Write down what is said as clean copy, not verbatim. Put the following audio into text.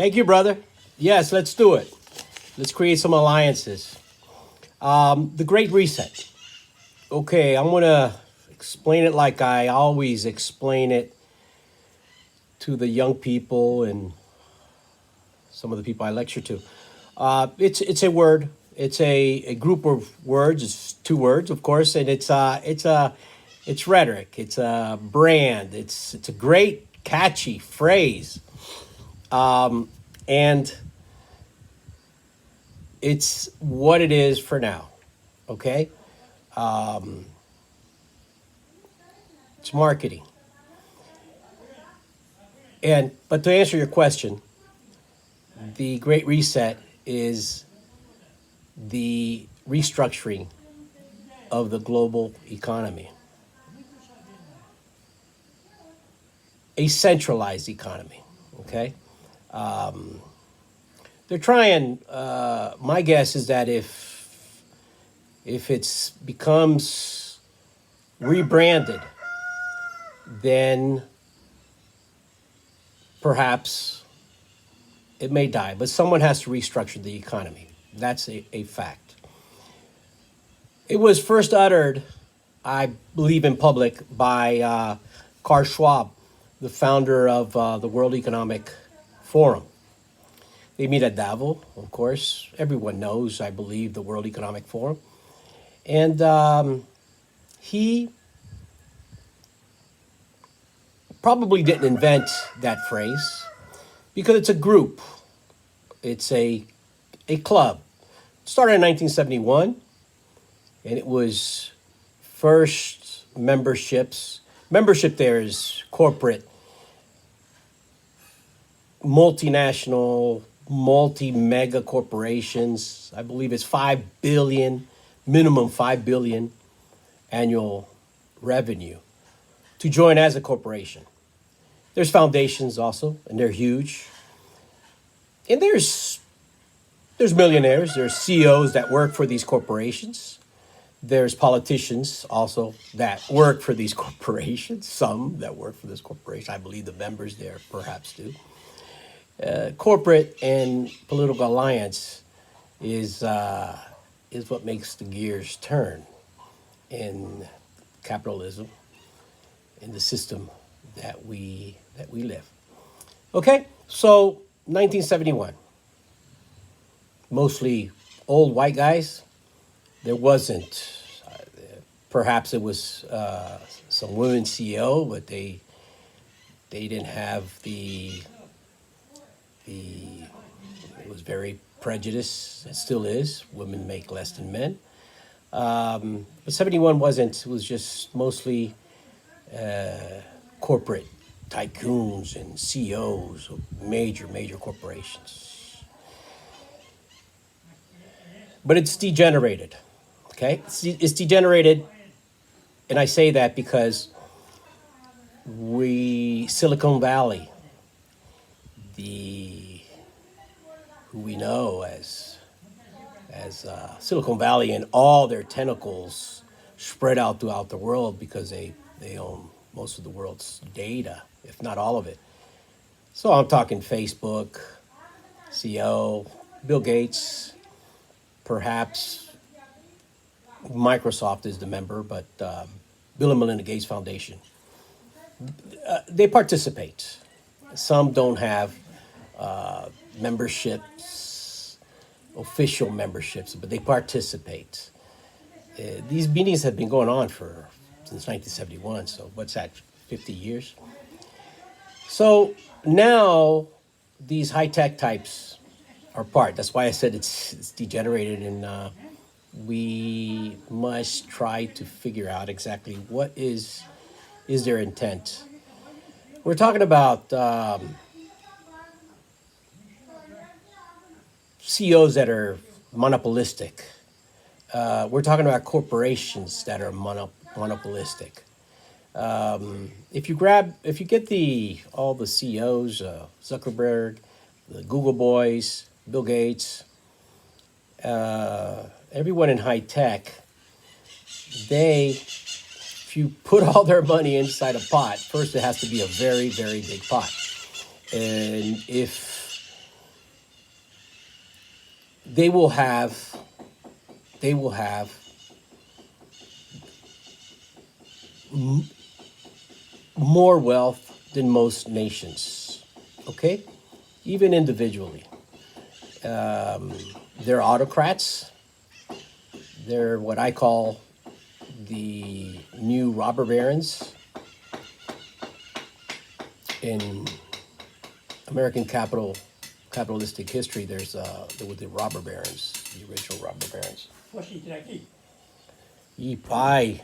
Thank you, brother. Yes, let's do it. Let's create some alliances. The Great Reset. Okay, I'm going to explain it like I always explain it to the young people and some of the people I lecture to. It's a word. It's a group of words. It's two words, of course, and it's rhetoric. It's a brand. It's a great catchy phrase, and it's what it is for now. Okay, it's marketing. And but to answer your question, the Great Reset is the restructuring of the global economy, a centralized economy. Okay, they're trying. My guess is that if it's becomes rebranded, then perhaps it may die. But someone has to restructure the economy. That's a fact. It was first uttered, I believe, in public by Karl Schwab, the founder of the World Economic Forum. They meet at Davos, of course. Everyone knows, I believe, the World Economic Forum. And he probably didn't invent that phrase because it's a group. It's a club. It started in 1971, and it was first memberships. Membership there is corporate, multinational, multi-mega corporations. I believe it's 5 billion, minimum 5 billion annual revenue to join as a corporation. There's foundations also, and they're huge. And there's millionaires, there's CEOs that work for these corporations. There's politicians also that work for these corporations, some that work for this corporation. I believe the members there perhaps do. Corporate and political alliance is what makes the gears turn in capitalism, in the system that we live. Okay, so 1971, mostly old white guys. There wasn't, perhaps it was some women CEO, but they didn't have it was very prejudiced. It still is. Women make less than men. But 71 wasn't. It was just mostly corporate tycoons and CEOs of major corporations. But it's degenerated. Okay, it's degenerated, and I say that because Silicon Valley, who we know as Silicon Valley, and all their tentacles spread out throughout the world because they own most of the world's data, if not all of it. So I'm talking Facebook, CEO, Bill Gates, perhaps Microsoft is the member, but Bill and Melinda Gates Foundation. They participate. Some don't have memberships, official memberships, but they participate. These meetings have been going on since 1971, so what's that, 50 years? So now these high-tech types are part. That's why I said it's degenerated, and we must try to figure out exactly what is their intent. We're talking about CEOs that are monopolistic. We're talking about corporations that are monopolistic. If you get all the CEOs, Zuckerberg, the Google boys, Bill Gates, everyone in high tech, if you put all their money inside a pot, first it has to be a very, very big pot. And if they will have they will have more wealth than most nations. Okay, even individually, they're autocrats. They're what I call the new robber barons in American capitalistic history. There were the robber barons, the original robber barons. もしいただき、Yi pai.